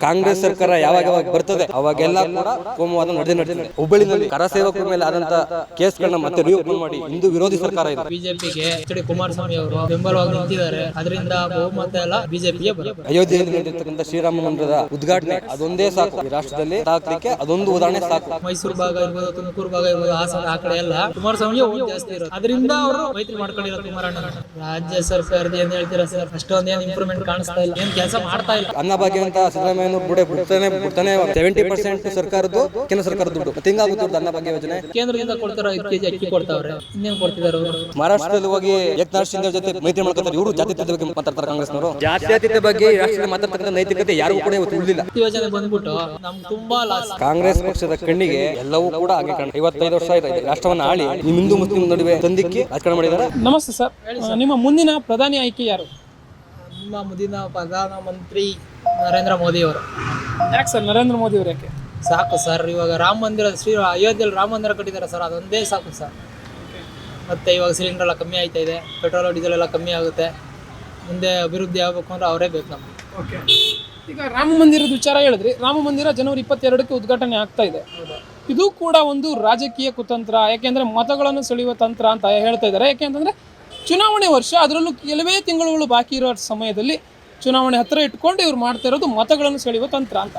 ಕಾಂಗ್ರೆಸ್ ಸರ್ಕಾರ ಯಾವಾಗ ಬರ್ತದೆ ಅವಾಗೆಲ್ಲ ಕೂಡ ಕೋಮುವಾದ ನಡೆದಿದೆ. ಹುಬ್ಬಳ್ಳಿನಲ್ಲಿ ಕರಸೇವಕರ ಮೇಲೆ ಆದಂತ ಕೇಸ್ಗಳನ್ನ ಮತ್ತೆ ರಿಓಪನ್ ಮಾಡಿ ಹಿಂದೂ ವಿರೋಧಿ ಸರ್ಕಾರ ಇದೆ. ಬಿಜೆಪಿಗೆ ಎಚ್ ಡಿ ಕುಮಾರಸ್ವಾಮಿ ಅವರು ಬೆಂಬಲವಾಗಿ ನಿಂತಿದ್ದಾರೆ. ಅದರಿಂದ ಬಹುಮತ ಎಲ್ಲ ಬಿಜೆಪಿಗೆ ಬರುತ್ತೆ. ಅಯೋಧ್ಯೆಯಲ್ಲಿ ನಡೆದಿರ್ತಕ್ಕಂಥ ಶ್ರೀರಾಮ ಮಂದಿರದ ಉದ್ಘಾಟನೆ ಅದೊಂದೇ ಸಾಕು ಈ ರಾಷ್ಟ್ರದಲ್ಲಿ ಹಾಕ್ಲಿಕ್ಕೆ, ಅದೊಂದು ಉದಾಹರಣೆ ಸಾಕು. ಮೈಸೂರು ಭಾಗ ಇರ್ಬೋದು, ತುಮಕೂರು ಭಾಗ ಇರ್ಬೋದು, ಹಾಸನ ಆ ಕಡೆ ಎಲ್ಲ ಕುಮಾರಸ್ವಾಮಿಗೆ ಓಟ್ ಜಾಸ್ತಿ ಇರೋದು. ಅದರಿಂದ ಅವರು ಮೈತ್ರಿ ಮಾಡ್ಕೊಂಡಿರೋ ಕುಮಾರಣ್ಣ. ರಾಜ್ಯ ಸರ್ಕಾರದ ಏನ್ ಹೇಳ್ತೀರಾ ಸರ್, ಅಷ್ಟೊಂದು ಏನ್ ಇಂಪ್ರೂವ್ಮೆಂಟ್ ಕಾಣಿಸ್ತಾ ಇಲ್ಲ, ಏನ್ ಕೆಲಸ ಮಾಡ್ತಾ ಇಲ್ಲ. ಅನ್ನಭಾಗ್ಯ ಅಂತ ಸಿದ್ದರಾಮಯ್ಯ ಬಿಡ್ತಾನೆ 70% ಸರ್ಕಾರದ್ದು ಕೇಂದ್ರ ಸರ್ಕಾರದ ದುಡ್ಡು ಮತ್ತೆ ಹಿಂಗಾಗುತ್ತೆ. ಅನ್ನಭಾಗ್ಯ ಯೋಜನೆ ಕೇಂದ್ರದಿಂದ ಕೊಡ್ತಾರ, 5 ಕೆಜಿ ಅಕ್ಕಿ ಕೊಡ್ತಾವ್ರೆ, ಇನ್ನೇನ್ ಕೊಡ್ತಿದಾರೆ ಅವರು. ಮಹಾರಾಷ್ಟ್ರದಲ್ಲಿ ಹೋಗಿ ಏಕನಾಥ್ ಶಿಂದೆ ಜೊತೆ ಮೈತ್ರಿ ಮಾಡ್ಕೊತಾರೆ. ಇವರು ಜಾತ್ಯತೀತ ಬಗ್ಗೆ ಮಾತಾಡ್ತಾರೆ ಕಾಂಗ್ರೆಸ್ನವರು. ಜಾತ್ಯತೀತ ಬಗ್ಗೆ ರಾಷ್ಟ್ರದಲ್ಲಿ ಮಾತಾಡ್ತಕ್ಕಂಥ ನೈತಿಕತೆ ಯಾರಿಗೂ ಕೂಡ ಉಳಿದಿಲ್ಲ. ಯೋಜನೆ ಬಂದ್ಬಿಟ್ಟು ನಮ್ಗೆ ತುಂಬಾ ಲಾಸ್. ಕಾಂಗ್ರೆಸ್ ಪಕ್ಷದ ಕಣ್ಣಿಗೆ ಎಲ್ಲವೂ ಕೂಡ ಹಾಗೆ ಕಾಣ. 55 ವರ್ಷ ಆಯ್ತು ರಾಷ್ಟ್ರವನ್ನ ಆಳಿ ನಿಮ್ಮ ಹಿಂದೂ ಮುಸ್ಲಿಂ ನಡುವೆ ತಂದಿಕ್ಕಿ ರಾಜಕಾರಣ ಮಾಡಿದ್ದಾರೆ. ನಮಸ್ತೆ ಸರ್, ನಿಮ್ಮ ಮುಂದಿನ ಪ್ರಧಾನಿ ಆಯ್ಕೆ ಯಾರು? ನಮ್ಮ ಮುಂದಿನ ಪ್ರಧಾನಮಂತ್ರಿ ನರೇಂದ್ರ ಮೋದಿ ಅವರು. ಯಾಕೆ ಸರ್ ನರೇಂದ್ರ ಮೋದಿ ಅವರು ಯಾಕೆ? ಸಾಕು ಸರ್, ಇವಾಗ ರಾಮ ಮಂದಿರ ಅಯೋಧ್ಯೆಯಲ್ಲಿ ರಾಮ ಮಂದಿರ ಕಟ್ಟಿದ್ದಾರೆ ಸರ್, ಅದೊಂದೇ ಸಾಕು ಸರ್. ಮತ್ತೆ ಇವಾಗ ಸಿಲಿಂಡರ್ ಎಲ್ಲ ಕಮ್ಮಿ ಆಯ್ತಾ ಇದೆ, ಪೆಟ್ರೋಲ್ ಡೀಸೆಲ್ ಎಲ್ಲ ಕಮ್ಮಿ ಆಗುತ್ತೆ. ಮುಂದೆ ಅಭಿವೃದ್ಧಿ ಆಗಬೇಕು ಅಂದ್ರೆ ಅವರೇ ಬೇಕು ನಮ್ಗೆ. ಓಕೆ, ಈಗ ರಾಮ ಮಂದಿರದ ವಿಚಾರ ಹೇಳಿದ್ರಿ. ರಾಮ ಮಂದಿರ ಜನವರಿ 22ಕ್ಕೆ ಉದ್ಘಾಟನೆ ಆಗ್ತಾ ಇದೆ. ಇದು ಕೂಡ ಒಂದು ರಾಜಕೀಯ ಕುತಂತ್ರ, ಯಾಕೆಂದ್ರೆ ಮತಗಳನ್ನು ಸೆಳೆಯುವ ತಂತ್ರ ಅಂತ ಹೇಳ್ತಾ ಇದ್ದಾರೆ. ಯಾಕೆಂತಂದ್ರೆ ಚುನಾವಣೆ ವರ್ಷ, ಅದರಲ್ಲೂ ಕೆಲವೇ ತಿಂಗಳುಗಳು ಬಾಕಿ ಇರೋ ಸಮಯದಲ್ಲಿ ಚುನಾವಣೆ ಹತ್ತಿರ ಇಟ್ಕೊಂಡು ಇವ್ರು ಮಾಡ್ತಾ ಇರೋದು ಮತಗಳನ್ನು ಸೆಳೆಯುವ ತಂತ್ರ ಅಂತ.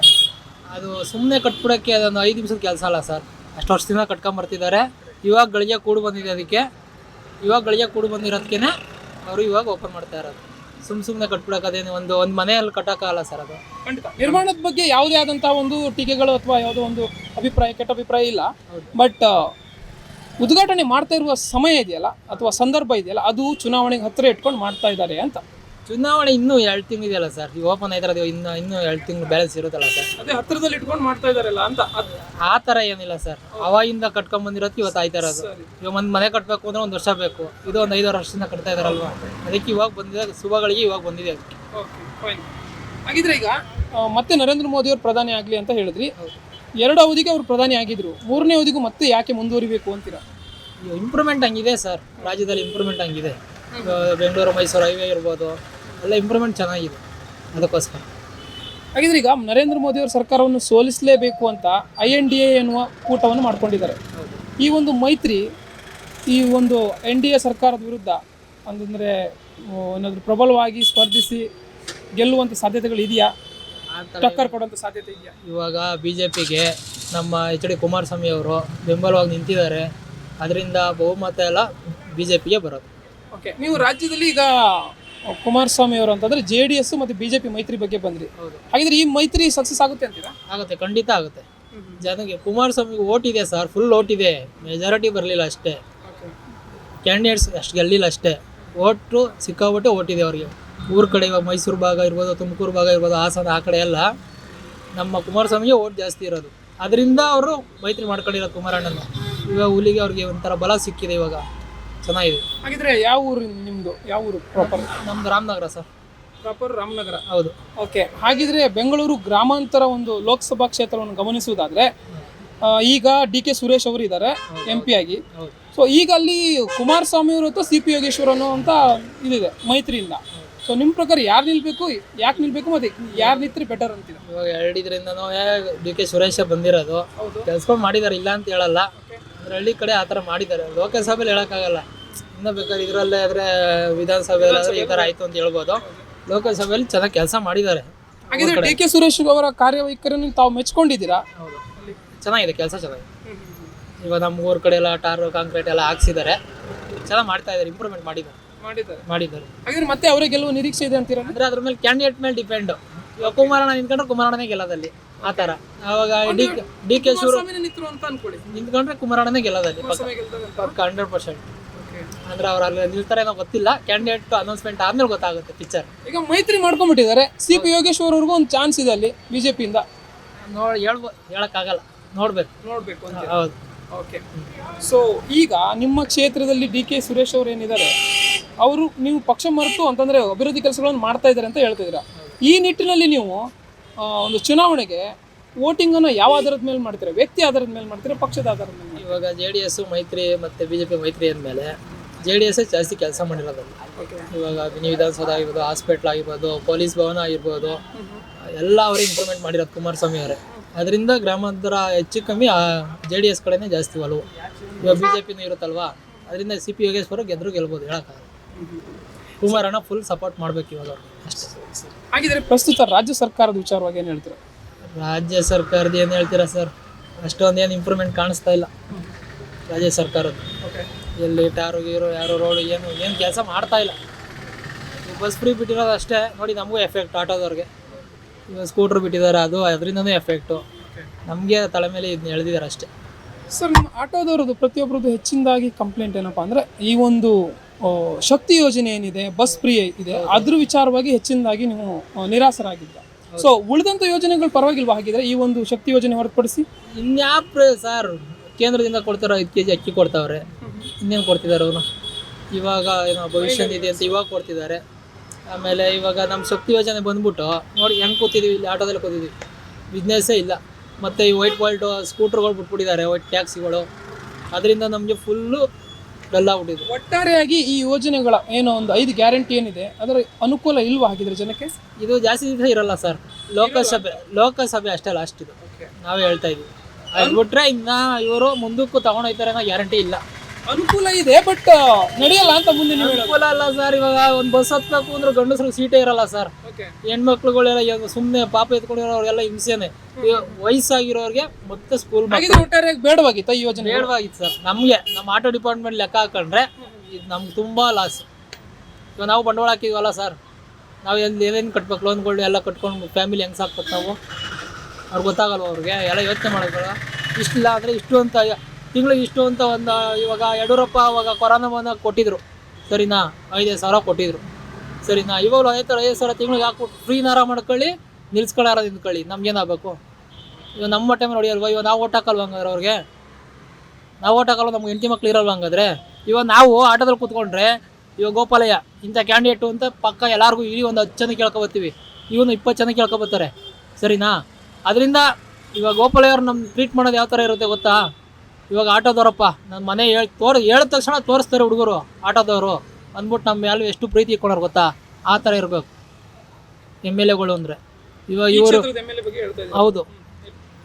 ಅದು ಸುಮ್ಮನೆ ಕಟ್ಬಿಡೋಕ್ಕೆ ಅದೊಂದು 5 ನಿಮಿಷದ ಕೆಲಸ ಅಲ್ಲ ಸರ್. ಅಷ್ಟು ವರ್ಷದಿಂದ ಕಟ್ಕೊಂಬರ್ತಿದ್ದಾರೆ. ಇವಾಗ ಗಳಿಗೆ ಕೂಡು ಬಂದಿದೆ. ಅದಕ್ಕೆ ಇವಾಗ ಗಳಿಗೆ ಕೂಡು ಬಂದಿರೋದಕ್ಕೆ ಅವರು ಇವಾಗ ಓಪನ್ ಮಾಡ್ತಾ ಇರೋದು. ಸುಮ್ಮನೆ ಕಟ್ಬಿಡೋಕ್ಕದೇನು ಒಂದು ಮನೆಯಲ್ಲಿ ಕಟ್ಟೋಕ್ಕಾಗಲ್ಲ ಸರ್. ಅದು ಖಂಡಿತ ನಿರ್ಮಾಣದ ಬಗ್ಗೆ ಯಾವುದೇ ಆದಂತಹ ಒಂದು ಟೀಕೆಗಳು ಅಥವಾ ಯಾವುದೋ ಒಂದು ಅಭಿಪ್ರಾಯ, ಕೆಟ್ಟ ಅಭಿಪ್ರಾಯ ಇಲ್ಲ. ಬಟ್ ಉದ್ಘಾಟನೆ ಮಾಡ್ತಾ ಇರುವ ಸಮಯ ಇದೆಯಲ್ಲ ಅಥವಾ ಸಂದರ್ಭ ಇದೆಯಲ್ಲ, ಅದು ಚುನಾವಣೆಗೆ ಹತ್ತಿರ ಇಟ್ಕೊಂಡು ಮಾಡ್ತಾ ಇದ್ದಾರೆ ಅಂತ. ಚುನಾವಣೆ ಇನ್ನೂ 2 ತಿಂಗಳು ಇದೆಯಲ್ಲ ಸರ್, ಈ ಓಪನ್ ಆಯ್ತಾರೆ. ಇನ್ನೂ 2 ತಿಂಗಳು ಬ್ಯಾಲೆನ್ಸ್ ಇರುತ್ತಲ್ಲ ಸರ್, ಅದೇ ಹತ್ತಿರದಲ್ಲಿ ಇಟ್ಕೊಂಡು ಮಾಡ್ತಾ ಇದಾರಲ್ಲ ಅಂತ. ಆ ಥರ ಏನಿಲ್ಲ ಸರ್. ಅವಾಗಿಂದ ಕಟ್ಕೊಂಡ್ಬಂದಿರೋದು ಇವತ್ತು ಆಯ್ತಾ ಇರೋದು. ಇವಾಗ ಒಂದು ಮನೆ ಕಟ್ಟಬೇಕು ಅಂದ್ರೆ 1 ವರ್ಷ ಬೇಕು. ಇದು ಒಂದು 5 ವರ್ಷದಿಂದ ಕಟ್ತಾ ಇದಾರಲ್ವಾ, ಅದಕ್ಕೆ ಇವಾಗ ಬಂದಿದೆ. ಶುಭಗಳಿಗೆ ಇವಾಗ ಬಂದಿದೆ ಅದಕ್ಕೆ. Okay, fine. ಹಾಗಿದ್ರೆ ಈಗ ಮತ್ತೆ ನರೇಂದ್ರ ಮೋದಿ ಅವರು ಪ್ರಧಾನಿ ಆಗಲಿ ಅಂತ ಹೇಳಿದ್ರಿ. 2 ಅವಧಿಗೆ ಅವರು ಪ್ರಧಾನಿ ಆಗಿದ್ರು, 3ನೇ ಅವಧಿಗೂ ಮತ್ತೆ ಯಾಕೆ ಮುಂದುವರಿಬೇಕು ಅಂತೀರಾ? ಇಂಪ್ರೂವ್ಮೆಂಟ್ ಹಂಗಿದೆ ಸರ್, ರಾಜ್ಯದಲ್ಲಿ ಇಂಪ್ರೂವ್ಮೆಂಟ್ ಹಂಗಿದೆ. ಬೆಂಗಳೂರು ಮೈಸೂರು ಹೈವೇ ಇರ್ಬೋದು, ಎಲ್ಲ ಇಂಪ್ರೂವ್ಮೆಂಟ್ ಚೆನ್ನಾಗಿದೆ. ಅದಕ್ಕೋಸ್ಕರ ಹಾಗಿದ್ರೆ ಈಗ ನರೇಂದ್ರ ಮೋದಿ ಅವರ ಸರ್ಕಾರವನ್ನು ಸೋಲಿಸಲೇಬೇಕು ಅಂತ INDA ಎನ್ನುವ ಕೂಟವನ್ನು ಮಾಡ್ಕೊಂಡಿದ್ದಾರೆ. ಈ ಒಂದು ಮೈತ್ರಿ ಈ ಒಂದು NDA ಸರ್ಕಾರದ ವಿರುದ್ಧ ಅಂತಂದರೆ ಏನಾದರೂ ಪ್ರಬಲವಾಗಿ ಸ್ಪರ್ಧಿಸಿ ಗೆಲ್ಲುವಂಥ ಸಾಧ್ಯತೆಗಳು ಇದೆಯಾ? ಟಕ್ಕರ್ ಕೊಡುವಂಥ ಸಾಧ್ಯತೆ ಇದೆಯಾ? ಇವಾಗ ಬಿಜೆಪಿಗೆ ನಮ್ಮ ಎಚ್ ಡಿ ಕುಮಾರಸ್ವಾಮಿ ಅವರು ಬೆಂಬಲವಾಗಿ ನಿಂತಿದ್ದಾರೆ. ಅದರಿಂದ ಬಹುಮತ ಎಲ್ಲ ಬಿಜೆಪಿಗೆ ಬರೋದು. ಓಕೆ, ನೀವು ರಾಜ್ಯದಲ್ಲಿ ಈಗ ಕುಮಾರಸ್ವಾಮಿ ಅವರು ಅಂತಂದರೆ JDS ಮತ್ತು BJP ಮೈತ್ರಿ ಬಗ್ಗೆ ಬಂದ್ರಿ. ಹಾಗಿದ್ರೆ ಈ ಮೈತ್ರಿ ಸಕ್ಸಸ್ ಆಗುತ್ತೆ ಅಂತೀರಾ? ಆಗುತ್ತೆ, ಖಂಡಿತ ಆಗುತ್ತೆ. ಜನಕ್ಕೆ ಕುಮಾರಸ್ವಾಮಿಗೆ ಓಟ್ ಇದೆ ಸರ್, ಫುಲ್ ಓಟ್ ಇದೆ. ಮೆಜಾರಿಟಿ ಬರಲಿಲ್ಲ ಅಷ್ಟೇ, ಕ್ಯಾಂಡಿಡೇಟ್ಸ್ ಅಷ್ಟು ಗೆಲ್ಲಿಲ್ಲ ಅಷ್ಟೇ. ಓಟು ಸಿಕ್ಕಾಬಿಟ್ಟೆ ಓಟ್ ಇದೆ ಅವ್ರಿಗೆ. ಊರ ಕಡೆ ಇವಾಗ ಮೈಸೂರು ಭಾಗ ಇರ್ಬೋದು, ತುಮಕೂರು ಭಾಗ ಇರ್ಬೋದು, ಹಾಸನ ಆ ಕಡೆ ಎಲ್ಲ ನಮ್ಮ ಕುಮಾರಸ್ವಾಮಿಗೆ ಓಟ್ ಜಾಸ್ತಿ ಇರೋದು. ಅದರಿಂದ ಅವರು ಮೈತ್ರಿ ಮಾಡ್ಕೊಂಡಿರೋದು ಕುಮಾರಣ್ಣನ. ಇವಾಗ ಹುಲಿಗೆ ಅವ್ರಿಗೆ ಒಂಥರ ಬಲ ಸಿಕ್ಕಿದೆ, ಇವಾಗ ಚೆನ್ನಾಗಿದೆ. ಹಾಗಿದ್ರೆ ಯಾವ ಊರು ನಿಮ್ಮದು? ಯಾವ ಊರು ಪ್ರಾಪರ್? ನಮ್ಮದು ರಾಮನಗರ ಸರ್. ಪ್ರಾಪರ್ ರಾಮನಗರ, ಹೌದು. ಓಕೆ, ಹಾಗಿದ್ರೆ ಬೆಂಗಳೂರು ಗ್ರಾಮಾಂತರ ಒಂದು ಲೋಕಸಭಾ ಕ್ಷೇತ್ರವನ್ನು ಗಮನಿಸುವುದಾದರೆ ಈಗ DK ಸುರೇಶ್ ಅವರು ಇದ್ದಾರೆ MP ಆಗಿ. ಸೊ ಈಗ ಅಲ್ಲಿ ಕುಮಾರಸ್ವಾಮಿ ಅವರು ಅಥವಾ CP ಯೋಗೇಶ್ವರ್ ಅನ್ನೋ ಅಂತ ಇದಿದೆ ಮೈತ್ರಿಯಿಂದ. ಸೊ ನಿಮ್ಮ ಪ್ರಕಾರ ಯಾರು ನಿಲ್ಬೇಕು, ಯಾಕೆ ನಿಲ್ಬೇಕು, ಮತ್ತೆ ಯಾರು ನಿಂತರೆ ಬೆಟರ್ ಅಂತೀರ? ಇವಾಗ 2 ಇದರಿಂದನೂ DK ಸುರೇಶ ಬಂದಿರೋದು ಕೆಲ್ಸಗಳು ಮಾಡಿದ್ದಾರೆ, ಇಲ್ಲ ಅಂತ ಹೇಳಲ್ಲ. ಹಳ್ಳಿ ಕಡೆ ಆ ಥರ ಮಾಡಿದ್ದಾರೆ. ಲೋಕಸಭೆಯಲ್ಲಿ ಹೇಳೋಕ್ಕಾಗಲ್ಲ. ಇನ್ನೂ ಬೇಕಾದ್ರೆ ಇದರಲ್ಲೇ ಆದರೆ ವಿಧಾನಸಭೆಯಲ್ಲಿ ಆದರೆ ಈ ಥರ ಆಯಿತು ಅಂತ ಹೇಳ್ಬೋದು. ಲೋಕಸಭೆಯಲ್ಲಿ ಚೆನ್ನಾಗಿ ಕೆಲಸ ಮಾಡಿದ್ದಾರೆ. ಹಾಗಿದ್ರೆ DK ಸುರೇಶ್ ಅವರ ಕಾರ್ಯವೈಖರಿಯನ್ನು ತಾವು ಮೆಚ್ಕೊಂಡಿದ್ದೀರಾ? ಹೌದು, ಚೆನ್ನಾಗಿದೆ, ಕೆಲಸ ಚೆನ್ನಾಗಿದೆ. ಇವಾಗ ನಮ್ಮ ಊರ ಕಡೆ ಎಲ್ಲ ಟಾರು ಕಾಂಕ್ರೀಟ್ ಎಲ್ಲ ಹಾಕ್ಸಿದ್ದಾರೆ, ಚೆನ್ನಾಗಿ ಮಾಡ್ತಾ ಇದ್ದಾರೆ, ಇಂಪ್ರೂವ್ಮೆಂಟ್ ಮಾಡಿದ್ದಾರೆ. ಹಾಗಿದ್ರೆ ಮತ್ತೆ ಅವರೇ ಗೆಲ್ಲುವ ನಿರೀಕ್ಷೆ ಇದೆ ಅಂತೀರಾ? ಅಂದರೆ ಅದ್ರ ಮೇಲೆ ಕ್ಯಾಂಡಿಡೇಟ್ ಮೇಲೆ ಡಿಪೆಂಡ್. ಇವಾಗ ಕುಮಾರಣ್ಣ ನಿಂತ್ಕೊಂಡ್ರೆ ಕುಮಾರಣ್ಣನೇ ಗೆಲ್ಲೋದಲ್ಲಿ, ಆ ಥರ. ಆವಾಗ DK ನಿಂತ್ಕೊಂಡ್ರೆ ಕುಮಾರಣ್ಣನೇ ಗೆಲ್ಲೋದಲ್ಲಿ 100%. ಅಂದ್ರೆ ಅವ್ರು ಅಲ್ಲಿ ನಿಲ್ತಾರೆ ಏನೋ ಗೊತ್ತಿಲ್ಲ. ಕ್ಯಾಂಡಿಡೇಟ್ ಅನೌನ್ಸ್ಮೆಂಟ್ ಆದ್ಮೇಲೆ ಗೊತ್ತಾಗುತ್ತೆ ಪಿಕ್ಚರ್. ಈಗ ಮೈತ್ರಿ ಮಾಡ್ಕೊಂಡ್ಬಿಟ್ಟಿದ್ದಾರೆ. CP ಯೋಗೇಶ್ವರ್ ಅವ್ರಿಗೂ ಒಂದು ಚಾನ್ಸ್ ಇದೆ ಅಲ್ಲಿ BJPಯಿಂದ. ಹೇಳಕ್ಕಾಗಲ್ಲ, ನೋಡ್ಬೇಕು. ಹೌದು, ಓಕೆ. ಸೊ ಈಗ ನಿಮ್ಮ ಕ್ಷೇತ್ರದಲ್ಲಿ DK ಸುರೇಶ್ ಅವರು ಏನಿದ್ದಾರೆ, ಅವರು ನೀವು ಪಕ್ಷ ಮರೆತು ಅಂತಂದರೆ ಅಭಿವೃದ್ಧಿ ಕೆಲಸಗಳನ್ನು ಮಾಡ್ತಾ ಇದ್ದಾರೆ ಅಂತ ಹೇಳ್ತಿದ್ದೀರಾ. ಈ ನಿಟ್ಟಿನಲ್ಲಿ ನೀವು ಒಂದು ಚುನಾವಣೆಗೆ ವೋಟಿಂಗನ್ನು ಯಾವ ಆಧಾರದ ಮೇಲೆ ಮಾಡ್ತೀರಾ? ವ್ಯಕ್ತಿ ಆಧಾರದ ಮೇಲೆ ಮಾಡ್ತೀರಾ, ಪಕ್ಷದ ಆಧಾರದ ಮೇಲೆ? ಇವಾಗ JDS ಮೈತ್ರಿ ಮತ್ತು BJP ಮೈತ್ರಿ ಅಂದಮೇಲೆ JDS ಜಾಸ್ತಿ ಕೆಲಸ ಮಾಡಿರೋದು. ಇವಾಗ ವಿಧಾನಸೌಧ ಆಗಿರ್ಬೋದು, ಹಾಸ್ಪಿಟ್ಲ್ ಆಗಿರ್ಬೋದು, ಪೊಲೀಸ್ ಭವನ ಆಗಿರ್ಬೋದು, ಎಲ್ಲ ಅವರೇ ಇಂಪ್ರೂವ್ಮೆಂಟ್ ಮಾಡಿರೋದು ಕುಮಾರಸ್ವಾಮಿ ಅವರೇ. ಅದರಿಂದ ಗ್ರಾಮಾಂತರ ಹೆಚ್ಚು ಕಮ್ಮಿ JDS ಕಡೆನೇ ಜಾಸ್ತಿ ಒಲವು. ಇವಾಗ BJPನೂ ಇರುತ್ತಲ್ವಾ, ಅದರಿಂದ CP ಯೋಗೇಶ್ವರ ಗೆಲ್ಬೋದು ಹೇಳೋಕ್ಕಾಗಲ್ಲ. ಕುಮಾರಣ್ಣ ಫುಲ್ ಸಪೋರ್ಟ್ ಮಾಡಬೇಕು ಇವಾಗ ಅವ್ರಿಗೆ ಅಷ್ಟೇ. ಹಾಗಿದ್ರೆ ಪ್ರಸ್ತುತ ರಾಜ್ಯ ಸರ್ಕಾರದ ವಿಚಾರವಾಗಿ ಏನು ಹೇಳ್ತೀರಾ? ರಾಜ್ಯ ಸರ್ಕಾರದ ಏನು ಹೇಳ್ತೀರಾ ಸರ್, ಅಷ್ಟೊಂದೇನು ಇಂಪ್ರೂವ್ಮೆಂಟ್ ಕಾಣಿಸ್ತಾ ಇಲ್ಲ ರಾಜ್ಯ ಸರ್ಕಾರದ್ದು. ಎಲ್ಲಿ ಟಾರು ಗೀರು ಯಾರು ರೋಡು ಏನು ಕೆಲಸ ಮಾಡ್ತಾ ಇಲ್ಲ. ಬಸ್ ಫ್ರೀ ಬಿಟ್ಟಿರೋದು ಅಷ್ಟೇ ನೋಡಿ, ನಮಗೂ ಎಫೆಕ್ಟ್ ಆಟೋದವ್ರಿಗೆ. ಇವಾಗ ಸ್ಕೂಟ್ರ್ ಬಿಟ್ಟಿದ್ದಾರೆ, ಅದರಿಂದನೂ ಎಫೆಕ್ಟು. ನಮಗೆ ತಲೆ ಮೇಲೆ ಇದನ್ನ ಎಳೆದಿದ್ದಾರೆ ಅಷ್ಟೇ. ಸರ್, ನಿಮ್ಮ ಆಟೋದವ್ರದ್ದು ಪ್ರತಿಯೊಬ್ಬರದ್ದು ಹೆಚ್ಚಿನದಾಗಿ ಕಂಪ್ಲೇಂಟ್ ಏನಪ್ಪ ಅಂದರೆ ಈ ಒಂದು ಶಕ್ತಿ ಯೋಜನೆ ಏನಿದೆ, ಬಸ್ ಫ್ರೀ ಇದೆ, ಅದ್ರ ವಿಚಾರವಾಗಿ ಹೆಚ್ಚಿನದಾಗಿ ನೀವು ನಿರಾಸರಾಗಿದ್ದ. ಸೊ ಉಳಿದಂಥ ಯೋಜನೆಗಳು ಪರವಾಗಿಲ್ವಾ? ಹಾಗಿದ್ರೆ ಈ ಒಂದು ಶಕ್ತಿ ಯೋಜನೆ ಹೊರತುಪಡಿಸಿ ಇನ್ಯಾಪ್ರೆ ಸರ್, ಕೇಂದ್ರದಿಂದ ಕೊಡ್ತಾರೋ 5 kg ಅಕ್ಕಿ ಕೊಡ್ತಾವ್ರೆ. ಇನ್ನೇನು ಕೊಡ್ತಿದ್ದಾರೆ ಅವನು? ಇವಾಗ ಏನೋ ಭವಿಷ್ಯ ನಿಧಿ ಅಂತ ಇವಾಗ ಕೊಡ್ತಿದ್ದಾರೆ. ಆಮೇಲೆ ಇವಾಗ ನಮ್ಮ ಶಕ್ತಿ ಯೋಜನೆ ಬಂದ್ಬಿಟ್ಟು ನೋಡಿ ಹೆಂಗೆ ಕೂತಿದ್ದೀವಿ, ಇಲ್ಲಿ ಆಟೋದಲ್ಲಿ ಕೂತಿದ್ದೀವಿ, ಬಿಸ್ನೆಸ್ಸೇ ಇಲ್ಲ. ಮತ್ತು ಈ ವೈಟ್ ಸ್ಕೂಟ್ರ್ಗಳು ಬಿಟ್ಬಿಟ್ಟಿದ್ದಾರೆ, ವೈಟ್ ಟ್ಯಾಕ್ಸಿಗಳು. ಅದರಿಂದ ನಮಗೆ ಫುಲ್ಲು ಡಲ್ ಆಗ್ಬಿಟ್ಟಿದೆ. ಒಟ್ಟಾರೆಯಾಗಿ ಈ ಯೋಜನೆಗಳ ಏನೋ ಒಂದು 5 ಗ್ಯಾರಂಟಿ ಏನಿದೆ ಅದರ ಅನುಕೂಲ ಇಲ್ವಾ ಹಾಗಿದ್ರೆ ಜನಕ್ಕೆ? ಇದು ಜಾಸ್ತಿ ದಿವಸ ಇರಲ್ಲ ಸರ್. ಲೋಕಸಭೆ ಅಷ್ಟೇ ಲಾಸ್ಟ್ ಇದು, ನಾವೇ ಹೇಳ್ತಾ ಇದ್ದೀವಿ. ಅದು ಬಿಟ್ರೆ ಇನ್ನು ಇವರು ಮುಂದಕ್ಕೂ ತಗೊಂಡೋಗ್ತಾರೆ ಅನ್ನೋ ಗ್ಯಾರಂಟಿ ಇಲ್ಲ. ಅನುಕೂಲ ಇದೆ ಬಟ್ ನಡೆಯಲ್ಲ ಅಂತ ಮುಂದೆ ನೀವು ಅನುಕೂಲ ಅಲ್ಲ ಸರ್. ಇವಾಗ ಒಂದು ಬಸ್ ಹತ್ತಬೇಕು ಅಂದ್ರೆ ಗಂಡಸರು ಸೀಟೇ ಇರಲ್ಲ ಸರ್. ಹೆಣ್ಮಕ್ಳುಗಳೆಲ್ಲ ಸುಮ್ಮನೆ ಪಾಪ ಎತ್ಕೊಂಡಿರೋರೆಲ್ಲ ಹಿಂಸೆನೆ. ವಯಸ್ಸಾಗಿರೋರಿಗೆ ಮತ್ತೆ ಸ್ಕೂಲ್ ಒಟ್ಟಾರೆಯಾಗಿ ಬೇಡವಾಗಿತ್ತ ಈ ಯೋಜನೆ? ಬೇಡವಾಗಿತ್ತು ಸರ್. ನಮಗೆ ನಮ್ಮ ಆಟೋ ಡಿಪಾರ್ಟ್ಮೆಂಟ್ ಲೆಕ್ಕ ಹಾಕೊಂಡ್ರೆ ಇದು ನಮ್ಗೆ ತುಂಬ ಲಾಸ್. ಇವಾಗ ನಾವು ಬಂಡವಾಳ ಹಾಕಿದ್ವಲ್ಲ ಸರ್, ನಾವು ಏನೇನು ಕಟ್ಬೇಕು, ಲೋನ್ಗಳು ಎಲ್ಲ ಕಟ್ಕೊಂಡು ಫ್ಯಾಮಿಲಿ ಹೆಂಗೆ ಸಾಕ್ಬೇಕು ನಾವು? ಅವ್ರಿಗೆ ಗೊತ್ತಾಗಲ್ವ? ಅವ್ರಿಗೆ ಎಲ್ಲ ಯೋಚನೆ ಮಾಡೋಕ್ಕಲ್ಲ. ಇಷ್ಟಿಲ್ಲ ಅಂದರೆ ಇಷ್ಟು ಅಂತ ತಿಂಗಳಿಗೆ ಇಷ್ಟು ಅಂತ ಒಂದು ಇವಾಗ ಯಡಿಯೂರಪ್ಪ ಅವಾಗ ಕೊರೋನಾ ಬಂದಾಗ ಕೊಟ್ಟಿದ್ರು ಸರಿನಾ, 5,000 ಕೊಟ್ಟಿದ್ರು ಸರಿನಾ. ಇವಾಗಲೂ 5,000 ತಿಂಗಳಿಗೆ ಹಾಕ್ಬಿಟ್ಟು ಫ್ರೀನಾರ ಮಾಡ್ಕೊಳ್ಳಿ, ನಿಲ್ಸ್ಕೊಳ್ಳಾರ ನಿಂತ್ಕೊಳ್ಳಿ, ನಮ್ಗೇನಾಗಬೇಕು? ಇವಾಗ ನಮ್ಮ ಟೈಮ್ ನೋಡಿ ಅಲ್ವಾ, ಇವಾಗ ನಾವು ಓಟ್ ಹಾಕಲ್ವ ಹಂಗಾದ್ರೆ ಅವ್ರಿಗೆ? ನಾವು ಓಟ್ ಹಾಕಲ್ವ, ನಮ್ಗೆ ಹೆಂಡತಿ ಮಕ್ಳು ಇರಲ್ವ ಹಂಗಾದ್ರೆ? ಇವಾಗ ನಾವು ಆಟೋದಲ್ಲಿ ಕೂತ್ಕೊಂಡ್ರೆ ಇವಾಗ ಗೋಪಾಲಯ್ಯ ಇಂಥ ಕ್ಯಾಂಡಿಡೇಟು ಅಂತ ಪಕ್ಕ ಎಲ್ಲರಿಗೂ ಇಲ್ಲಿ ಒಂದು 10 ಜನ ಕೇಳ್ಕೊಬರ್ತೀವಿ, ಇವನು 20 ಜನ ಕೇಳ್ಕೊಬರ್ತಾರೆ ಸರಿನಾ. ಅದರಿಂದ ಇವಾಗ ಗೋಪಾಲಯ್ಯವ್ರು ನಮ್ಮ ಟ್ರೀಟ್ ಮಾಡೋದು ಯಾವ ಥರ ಇರುತ್ತೆ ಗೊತ್ತಾ? ಇವಾಗ ಆಟೋದವರಪ್ಪ ನನ್ನ ಮನೆ ಹೇಳಿದ ತಕ್ಷಣ ತೋರಿಸ್ತಾರೆ ಹುಡುಗರು ಆಟೋದವರು ಅಂದ್ಬಿಟ್ಟು ನಮ್ಮ ಮೇಲೆ ಎಷ್ಟು ಪ್ರೀತಿ ಇಟ್ಕೊಂಡವ್ರು ಗೊತ್ತಾ? ಆ ಥರ ಇರಬೇಕು MLAಗಳು ಅಂದರೆ. ಇವಾಗ ಇವರು ಹೌದು,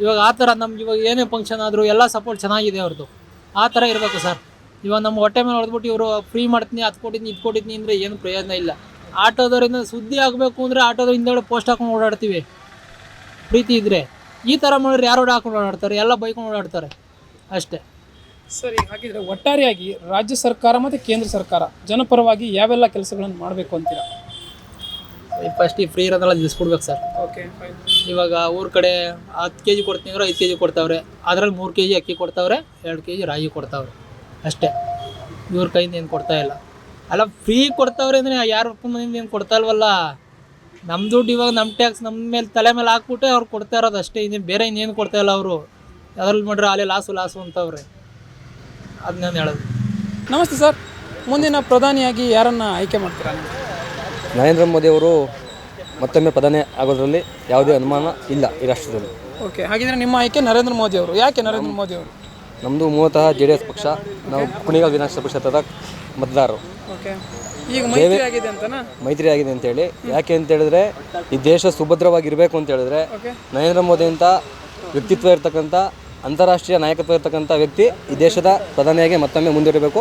ಇವಾಗ ಆ ಥರ ನಮ್ಗೆ ಇವಾಗ ಏನೇ ಫಂಕ್ಷನ್ ಆದರೂ ಎಲ್ಲ ಸಪೋರ್ಟ್ ಚೆನ್ನಾಗಿದೆ ಅವ್ರದ್ದು. ಆ ಥರ ಇರಬೇಕು ಸರ್. ಇವಾಗ ನಮ್ಮ ಹೊಟ್ಟೆ ಮೇಲೆ ಹೊಡೆದ್ಬಿಟ್ಟು ಇವರು ಫ್ರೀ ಮಾಡ್ತೀನಿ, ಅದು ಕೊಟ್ಟಿದ್ದೀನಿ, ಇದು ಕೊಟ್ಟಿದ್ದೀನಿ ಅಂದರೆ ಏನು ಪ್ರಯೋಜನ ಇಲ್ಲ. ಆಟೋದವರಿಂದ ಸುದ್ದಿ ಆಗಬೇಕು ಅಂದರೆ ಆಟೋದ ಹಿಂದೆಗಡೆ ಪೋಸ್ಟ್ ಹಾಕೊಂಡು ಓಡಾಡ್ತೀವಿ ಪ್ರೀತಿ ಇದ್ದರೆ. ಈ ಥರ ಮಾಡಿದ್ರೆ ಯಾರು ಹಾಕೊಂಡು ಓಡಾಡ್ತಾರೆ? ಎಲ್ಲ ಬೈಕೊಂಡು ಓಡಾಡ್ತಾರೆ ಅಷ್ಟೇ. ಸರಿ, ಹಾಗಿದ್ರೆ ಒಟ್ಟಾರೆಯಾಗಿ ರಾಜ್ಯ ಸರ್ಕಾರ ಮತ್ತು ಕೇಂದ್ರ ಸರ್ಕಾರ ಜನಪರವಾಗಿ ಯಾವೆಲ್ಲ ಕೆಲಸಗಳನ್ನು ಮಾಡಬೇಕು ಅಂತೀರಾ? ಫಸ್ಟ್ ಈ ಫ್ರೀ ಇರೋದೆಲ್ಲ ನಿಲ್ಲಿಸ್ಬಿಡ್ಬೇಕು ಸರ್. ಓಕೆ, ಇವಾಗ ಊರ ಕಡೆ 10 kg ಕೊಡ್ತೀನಿ ಅಂದ್ರೆ 5 kg ಕೊಡ್ತಾವ್ರೆ, ಅದರಲ್ಲಿ 3 kg ಅಕ್ಕಿ ಕೊಡ್ತಾವ್ರೆ, 2 kg ರಾಗಿ ಕೊಡ್ತಾವ್ರೆ ಅಷ್ಟೇ. ಇವ್ರ ಕೈಯಿಂದ ಏನು ಕೊಡ್ತಾ ಇಲ್ಲ. ಅಲ್ಲ, ಫ್ರೀ ಕೊಡ್ತಾವ್ರೆ ಅಂದರೆ ಯಾರ ಮನೆಯಿಂದ ಏನು ಕೊಡ್ತಾ ಇಲ್ವಲ್ಲ. ನಮ್ಮ ದುಡ್ಡು ಇವಾಗ ನಮ್ಮ ಟ್ಯಾಕ್ಸ್ ನಮ್ಮ ಮೇಲೆ ತಲೆ ಮೇಲೆ ಹಾಕ್ಬಿಟ್ಟೆ ಅವ್ರು ಕೊಡ್ತಾ ಇರೋದು ಅಷ್ಟೇ. ಇನ್ನೇನು ಬೇರೆ ಇನ್ನೇನು ಕೊಡ್ತಾ ಇಲ್ಲ ಅವರು. ಅದ್ರಲ್ಲಿ ಮಾಡ್ರೆ ಅಲ್ಲೇ ಲಾಸು ಅಂತವ್ರೆ. ಅದನ್ನ ಹೇಳೋದು. ನಮಸ್ತೆ ಸರ್, ಮುಂದಿನ ಪ್ರಧಾನಿಯಾಗಿ ಯಾರನ್ನು ಆಯ್ಕೆ ಮಾಡ್ತೀರಾ? ನರೇಂದ್ರ ಮೋದಿ ಅವರು ಮತ್ತೊಮ್ಮೆ ಪ್ರಧಾನಿ ಆಗೋದ್ರಲ್ಲಿ ಯಾವುದೇ ಅನುಮಾನ ಇಲ್ಲ ಈ ರಾಷ್ಟ್ರದಲ್ಲಿ. ಓಕೆ, ಹಾಗಿದ್ರೆ ನಿಮ್ಮ ಆಯ್ಕೆ ನರೇಂದ್ರ ಮೋದಿ ಅವರು. ಯಾಕೆ ನರೇಂದ್ರ ಮೋದಿ ಅವರು? ನಮ್ಮದು ಮೂಲತಃ JDS ಪಕ್ಷ, ನಾವು ಕುಣಿಗಲ್ ವಿಧಾನಸಭಾ ಕ್ಷೇತ್ರದ ಮತದಾರರು. ಓಕೆ, ಈಗ ಮೈತ್ರಿ ಆಗಿದೆ ಅಂತನಾ? ಮೈತ್ರಿ ಆಗಿದೆ ಅಂತೇಳಿ. ಯಾಕೆ ಅಂತ ಹೇಳಿದ್ರೆ ಈ ದೇಶ ಸುಭದ್ರವಾಗಿರಬೇಕು ಅಂತ ಹೇಳಿದ್ರೆ ನರೇಂದ್ರ ಮೋದಿ ಅಂತ ವ್ಯಕ್ತಿತ್ವ ಇರ್ತಕ್ಕಂಥ, ಅಂತಾರಾಷ್ಟ್ರೀಯ ನಾಯಕತ್ವ ಇರ್ತಕ್ಕಂಥ ವ್ಯಕ್ತಿ ಈ ದೇಶದ ಪ್ರಧಾನಿಯಾಗಿ ಮತ್ತೊಮ್ಮೆ ಮುಂದುವರಿಬೇಕು.